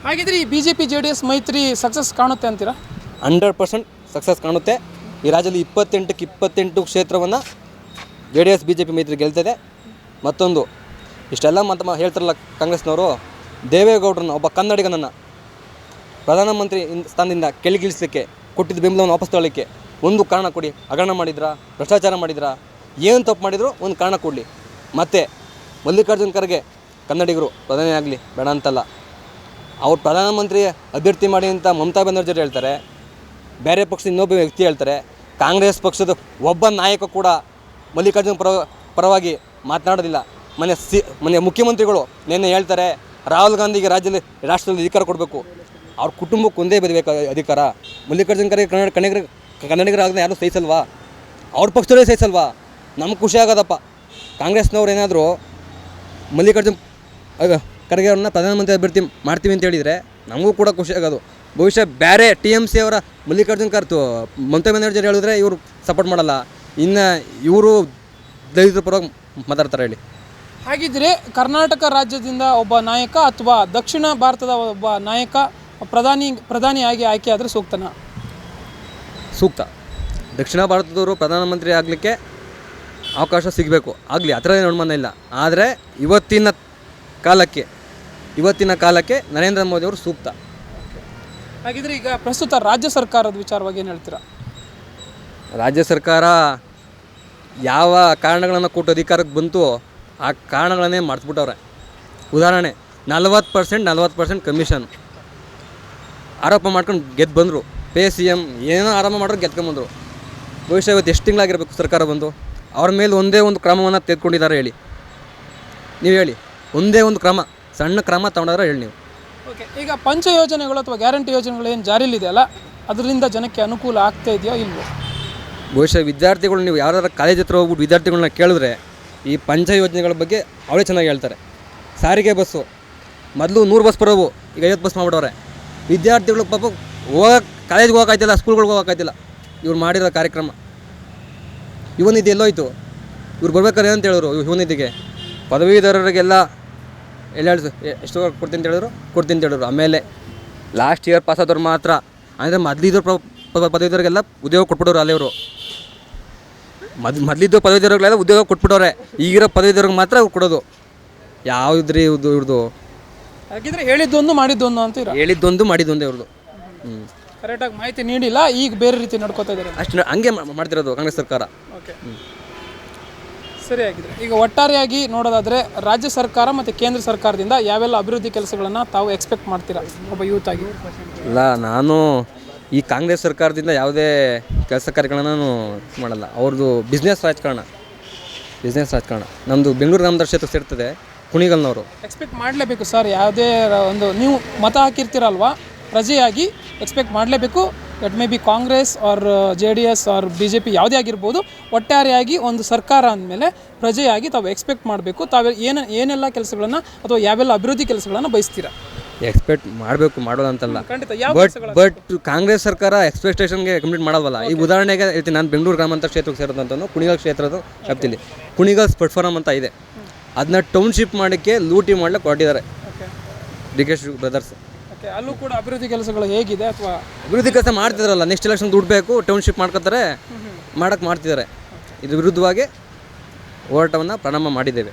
ಹಾಗಿದ್ರೆ ಈ BJP JDS ಮೈತ್ರಿ ಸಕ್ಸಸ್ ಕಾಣುತ್ತೆ ಅಂತೀರಾ? 100% ಸಕ್ಸಸ್ ಕಾಣುತ್ತೆ. ಈ ರಾಜ್ಯದಲ್ಲಿ 28ಕ್ಕೆ 28 ಕ್ಷೇತ್ರವನ್ನು JDS BJP ಮೈತ್ರಿ ಗೆಲ್ತದೆ. ಮತ್ತೊಂದು, ಇಷ್ಟೆಲ್ಲ ಹೇಳ್ತಾರಲ್ಲ ಕಾಂಗ್ರೆಸ್ನವರು, ದೇವೇಗೌಡರನ್ನ, ಒಬ್ಬ ಕನ್ನಡಿಗನನ್ನು ಪ್ರಧಾನಮಂತ್ರಿ ಸ್ಥಾನದಿಂದ ಕೆಳಗಿಳಿಸಲಿಕ್ಕೆ ಕೊಟ್ಟಿದ್ದ ಬೆಂಬಲವನ್ನು ವಾಪಸ್ ತಗೊಳ್ಳಿಕ್ಕೆ ಒಂದು ಕಾರಣ ಕೊಡಿ. ಹಗರಣ ಮಾಡಿದ್ರಾ, ಭ್ರಷ್ಟಾಚಾರ ಮಾಡಿದ್ರಾ, ಏನು ತಪ್ಪು ಮಾಡಿದ್ರು ಒಂದು ಕಾರಣ ಕೊಡಲಿ. ಮತ್ತು ಮಲ್ಲಿಕಾರ್ಜುನ್ ಖರ್ಗೆ ಕನ್ನಡಿಗರು ಪ್ರಧಾನಿ ಆಗಲಿ ಬೇಡ ಅಂತಲ್ಲ, ಅವ್ರು ಪ್ರಧಾನಮಂತ್ರಿ ಅಭ್ಯರ್ಥಿ ಮಾಡಿ ಅಂತ ಮಮತಾ ಬ್ಯಾನರ್ಜಿ ಹೇಳ್ತಾರೆ, ಬೇರೆ ಪಕ್ಷದ ಇನ್ನೊಬ್ಬ ವ್ಯಕ್ತಿ ಹೇಳ್ತಾರೆ. ಕಾಂಗ್ರೆಸ್ ಪಕ್ಷದ ಒಬ್ಬ ನಾಯಕ ಕೂಡ ಮಲ್ಲಿಕಾರ್ಜುನ್ ಪರವಾಗಿ ಮಾತನಾಡೋದಿಲ್ಲ. ಮೊನ್ನೆ ಮುಖ್ಯಮಂತ್ರಿಗಳು ನಿನ್ನೆ ಹೇಳ್ತಾರೆ, ರಾಹುಲ್ ಗಾಂಧಿಗೆ ರಾಷ್ಟ್ರದಲ್ಲಿ ಅಧಿಕಾರ ಕೊಡಬೇಕು, ಅವ್ರ ಕುಟುಂಬಕ್ಕೆ ಒಂದೇ ಬದಬೇಕು ಅಧಿಕಾರ. ಮಲ್ಲಿಕಾರ್ಜುನ್ ಖರ್ಗೆ ಕನ್ನಡಿಗರಾಗದೆ ಯಾರೂ ಸಹಿಸಲ್ವಾ? ಅವ್ರ ಪಕ್ಷದವರೇ ಸಹಿಸಲ್ವಾ? ನಮ್ಗೆ ಖುಷಿ ಆಗೋದಪ್ಪ. ಕಾಂಗ್ರೆಸ್ನವ್ರು ಏನಾದರೂ ಮಲ್ಲಿಕಾರ್ಜುನ್ ಖರ್ಗೆ ಅವ್ರನ್ನ ಪ್ರಧಾನಮಂತ್ರಿ ಅಭ್ಯರ್ಥಿ ಮಾಡ್ತೀವಿ ಅಂತ ಹೇಳಿದರೆ ನಮಗೂ ಕೂಡ ಖುಷಿ ಆಗೋದು. ಬಹುಶಃ ಬೇರೆ TMC ಅವರ ಮಲ್ಲಿಕಾರ್ಜುನ್ ಮಮತಾ ಬ್ಯಾನರ್ಜಿ ಹೇಳಿದ್ರೆ ಇವರು ಸಪೋರ್ಟ್ ಮಾಡಲ್ಲ. ಇನ್ನು ಇವರು ದಲಿತರ ಪರವಾಗಿ ಮಾತಾಡ್ತಾರೆ ಹೇಳಿ. ಹಾಗಿದ್ರೆ ಕರ್ನಾಟಕ ರಾಜ್ಯದಿಂದ ಒಬ್ಬ ನಾಯಕ ಅಥವಾ ದಕ್ಷಿಣ ಭಾರತದ ಒಬ್ಬ ನಾಯಕ ಪ್ರಧಾನಿಯಾಗಿ ಆಯ್ಕೆ ಆದರೆ ಸೂಕ್ತನಾ? ಸೂಕ್ತ. ದಕ್ಷಿಣ ಭಾರತದವರು ಪ್ರಧಾನಮಂತ್ರಿ ಆಗಲಿಕ್ಕೆ ಅವಕಾಶ ಸಿಗಬೇಕು, ಆಗಲಿ, ಆ ಥರ ಅನುಮಾನ ಇಲ್ಲ. ಆದರೆ ಇವತ್ತಿನ ಕಾಲಕ್ಕೆ ನರೇಂದ್ರ ಮೋದಿ ಅವರು ಸೂಕ್ತ. ಹಾಗಿದ್ರೆ ಈಗ ಪ್ರಸ್ತುತ ರಾಜ್ಯ ಸರ್ಕಾರದ ವಿಚಾರವಾಗಿ ಏನು ಹೇಳ್ತೀರಾ? ರಾಜ್ಯ ಸರ್ಕಾರ ಯಾವ ಕಾರಣಗಳನ್ನು ಕೊಟ್ಟು ಅಧಿಕಾರಕ್ಕೆ ಬಂತು ಆ ಕಾರಣಗಳನ್ನೇ ಮಾಡಿಸ್ಬಿಟ್ಟವ್ರೆ. ಉದಾಹರಣೆ, 40% ಕಮಿಷನ್ ಆರೋಪ ಮಾಡ್ಕೊಂಡು ಗೆದ್ದು ಬಂದರು. CM ಏನೋ ಆರೋಪ ಮಾಡೋರು ಗೆದ್ಕೊಂಬಂದರು. ಬಹುಶಃ ಇವತ್ತು ಎಷ್ಟು ತಿಂಗಳಾಗಿರ್ಬೇಕು ಸರ್ಕಾರ ಬಂದು? ಅವ್ರ ಮೇಲೆ ಒಂದೇ ಒಂದು ಕ್ರಮವನ್ನು ತೆಗೆದುಕೊಂಡಿದ್ದಾರೆ ಹೇಳಿ, ನೀವು ಹೇಳಿ. ಒಂದೇ ಒಂದು ಕ್ರಮ, ಸಣ್ಣ ಕ್ರಮ ತಗೊಂಡ್ರೆ ಹೇಳಿ ನೀವು. ಓಕೆ, ಈಗ ಪಂಚ ಯೋಜನೆಗಳು ಅಥವಾ ಗ್ಯಾರಂಟಿ ಯೋಜನೆಗಳು ಏನು ಜಾರಿಯಲ್ಲಿದೆಯಲ್ಲ, ಅದರಿಂದ ಜನಕ್ಕೆ ಅನುಕೂಲ ಆಗ್ತಾ ಇದೆಯೋ ಇಲ್ವೋ? ಬಹುಶಃ ವಿದ್ಯಾರ್ಥಿಗಳು, ನೀವು ಯಾವ್ದಾರು ಕಾಲೇಜ್ ಹತ್ರ ಹೋಗ್ಬಿಟ್ಟು ವಿದ್ಯಾರ್ಥಿಗಳನ್ನ ಕೇಳಿದ್ರೆ ಈ ಪಂಚ ಯೋಜನೆಗಳ ಬಗ್ಗೆ ಅವಳೇ ಚೆನ್ನಾಗಿ ಹೇಳ್ತಾರೆ. ಸಾರಿಗೆ ಬಸ್ಸು ಮೊದಲು 100 ಬಸ್ ಬರೋವು, ಈಗ 50 ಬಸ್ ಮಾಡಿಬಿಡವ್ರೆ. ವಿದ್ಯಾರ್ಥಿಗಳು ಪಾಪ ಕಾಲೇಜ್ಗೆ ಹೋಗೋಕ್ಕಾಯ್ತಿಲ್ಲ, ಸ್ಕೂಲ್ಗಳಿಗೆ ಹೋಗೋಕ್ಕಾಯ್ತಿಲ್ಲ. ಇವ್ರು ಮಾಡಿರೋ ಕಾರ್ಯಕ್ರಮ ಯುವನಿಧಿ ಎಲ್ಲೋಯ್ತು? ಇವ್ರು ಬರ್ಬೇಕಾದ್ರೆ ಏನಂತ ಹೇಳಿದ್ರು ಯುವನಿಧಿಗೆ? ಪದವೀಧರರಿಗೆಲ್ಲ ಎಷ್ಟು ಕೊಡ್ತೀನಿ ಅಂತ ಹೇಳಿದ್ರು. ಆಮೇಲೆ ಲಾಸ್ಟ್ ಇಯರ್ ಪಾಸ್ ಆದವ್ರು ಮಾತ್ರ, ಅಂದರೆ ಮೊದಲಿದ್ದು ಪದವೀಧರಿಗೆಲ್ಲ ಉದ್ಯೋಗ ಕೊಟ್ಬಿಟ್ಟವ್ರು. ಅಲ್ಲಿ ಅವರು ಮೊದಲಿದ್ದು ಪದವೀಧರಿಗೆಲ್ಲ ಉದ್ಯೋಗ ಕೊಟ್ಬಿಟ್ಟವ್ರೆ. ಈಗಿರೋ ಪದವೀಧರಿಗೆ ಮಾತ್ರ ಅವ್ರು ಕೊಡೋದು. ಯಾವುದ್ರಿ ಇವ್ರದ್ದು? ಹಾಗಿದ್ರೆ ಹೇಳಿದ್ದೊಂದು ಮಾಡಿದ್ದೊಂದು ಅಂತ ಹೇಳಿದ್ದೊಂದು ಮಾಡಿದ್ದೊಂದೇ ಇವ್ರದ್ದು. ಕರೆಕ್ಟಾಗಿ ಮಾಹಿತಿ ನೀಡಿಲ್ಲ, ಈಗ ಬೇರೆ ರೀತಿ ನಡ್ಕೋತಾ ಇದ್ದಾರೆ. ಅಷ್ಟು ಹಂಗೆ ಮಾಡ್ತಿರೋದು ಕಾಂಗ್ರೆಸ್ ಸರ್ಕಾರ. ಓಕೆ, ಸರಿಯಾಗಿದ್ರೆ ಈಗ ಒಟ್ಟಾರೆಯಾಗಿ ನೋಡೋದಾದರೆ ರಾಜ್ಯ ಸರ್ಕಾರ ಮತ್ತು ಕೇಂದ್ರ ಸರ್ಕಾರದಿಂದ ಯಾವೆಲ್ಲ ಅಭಿವೃದ್ಧಿ ಕೆಲಸಗಳನ್ನು ತಾವು ಎಕ್ಸ್ಪೆಕ್ಟ್ ಮಾಡ್ತೀರಾ ಒಬ್ಬ ಯೂತ್ ಆಗಿ? ಇಲ್ಲ, ನಾನು ಈ ಕಾಂಗ್ರೆಸ್ ಸರ್ಕಾರದಿಂದ ಯಾವುದೇ ಕೆಲಸ ಕಾರ್ಯಗಳನ್ನು ನಾನು ಮಾಡಲ್ಲ. ಅವ್ರದ್ದು ಬಿಸ್ನೆಸ್ ರಾಜಕಾರಣ. ನಮ್ಮದು ಬೆಂಗಳೂರು ಗ್ರಾಮಾಂತರ ಕ್ಷೇತ್ರ ಸೇರ್ತದೆ ಕುಣಿಗಲ್ನವರು. ಎಕ್ಸ್ಪೆಕ್ಟ್ ಮಾಡಲೇಬೇಕು ಸರ್, ಯಾವುದೇ ಒಂದು ನೀವು ಮತ ಹಾಕಿರ್ತೀರಲ್ವಾ, ಪ್ರಜೆಯಾಗಿ ಎಕ್ಸ್ಪೆಕ್ಟ್ ಮಾಡಲೇಬೇಕು. It may be Congress or JDS or BJP ಯಾವುದೇ ಆಗಿರ್ಬೋದು. ಒಟ್ಟಾರೆಯಾಗಿ ಒಂದು ಸರ್ಕಾರ ಅಂದಮೇಲೆ ಪ್ರಜೆಯಾಗಿ ತಾವು ಎಕ್ಸ್ಪೆಕ್ಟ್ ಮಾಡಬೇಕು. ತಾವು ಏನೆಲ್ಲ ಕೆಲಸಗಳನ್ನು ಅಥವಾ ಯಾವೆಲ್ಲ ಅಭಿವೃದ್ಧಿ ಕೆಲಸಗಳನ್ನು ಬಯಸ್ತೀರಾ? ಎಕ್ಸ್ಪೆಕ್ಟ್ ಮಾಡಬೇಕು, ಮಾಡೋದಂತಲ್ಲ. ಬಟ್ ಕಾಂಗ್ರೆಸ್ ಸರ್ಕಾರ ಎಕ್ಸ್ಪೆಕ್ಟೇಷನ್ಗೆ ಕಂಪ್ಲೀಟ್ ಮಾಡೋದಲ್ಲ. ಈಗ ಉದಾಹರಣೆಗೆ ಹೇಳ್ತೀನಿ, ನಾನು ಬೆಂಗಳೂರು ಗ್ರಾಮಾಂತರ ಕ್ಷೇತ್ರಕ್ಕೆ ಸೇರೋದಂತಂದು ಕುಣಿಗಲ್ ಕ್ಷೇತ್ರದ ವ್ಯಾಪ್ತಿಯಲ್ಲಿ ಕುಣಿಗಲ್ ಸ್ಪಟ್ ಫಾರಮ್ ಅಂತ ಇದೆ. ಅದನ್ನ ಟೌನ್ಶಿಪ್ ಮಾಡೋಕ್ಕೆ ಲೂಟಿ ಮಾಡ್ಲಿಕ್ಕೆ ಹೊರಟಿದ್ದಾರೆ DK ಬ್ರದರ್ಸ್. ಓಕೆ, ಅಲ್ಲೂ ಕೂಡ ಅಭಿವೃದ್ಧಿ ಕೆಲಸಗಳು ಹೇಗಿದೆ ಅಥವಾ ಅಭಿವೃದ್ಧಿ ಕೆಲಸ ಮಾಡ್ತಿದಾರಲ್ಲ, ನೆಕ್ಸ್ಟ್ ಎಲೆಕ್ಷನ್ ದುಡ್ಬೇಕು, ಟೌನ್ಶಿಪ್ ಮಾಡ್ಕೊತಾರೆ, ಮಾಡ್ತಿದ್ದಾರೆ. ಇದ್ರ ವಿರುದ್ಧವಾಗಿ ಹೋರಾಟವನ್ನು ಪ್ರಾರಂಭ ಮಾಡಿದ್ದೇವೆ.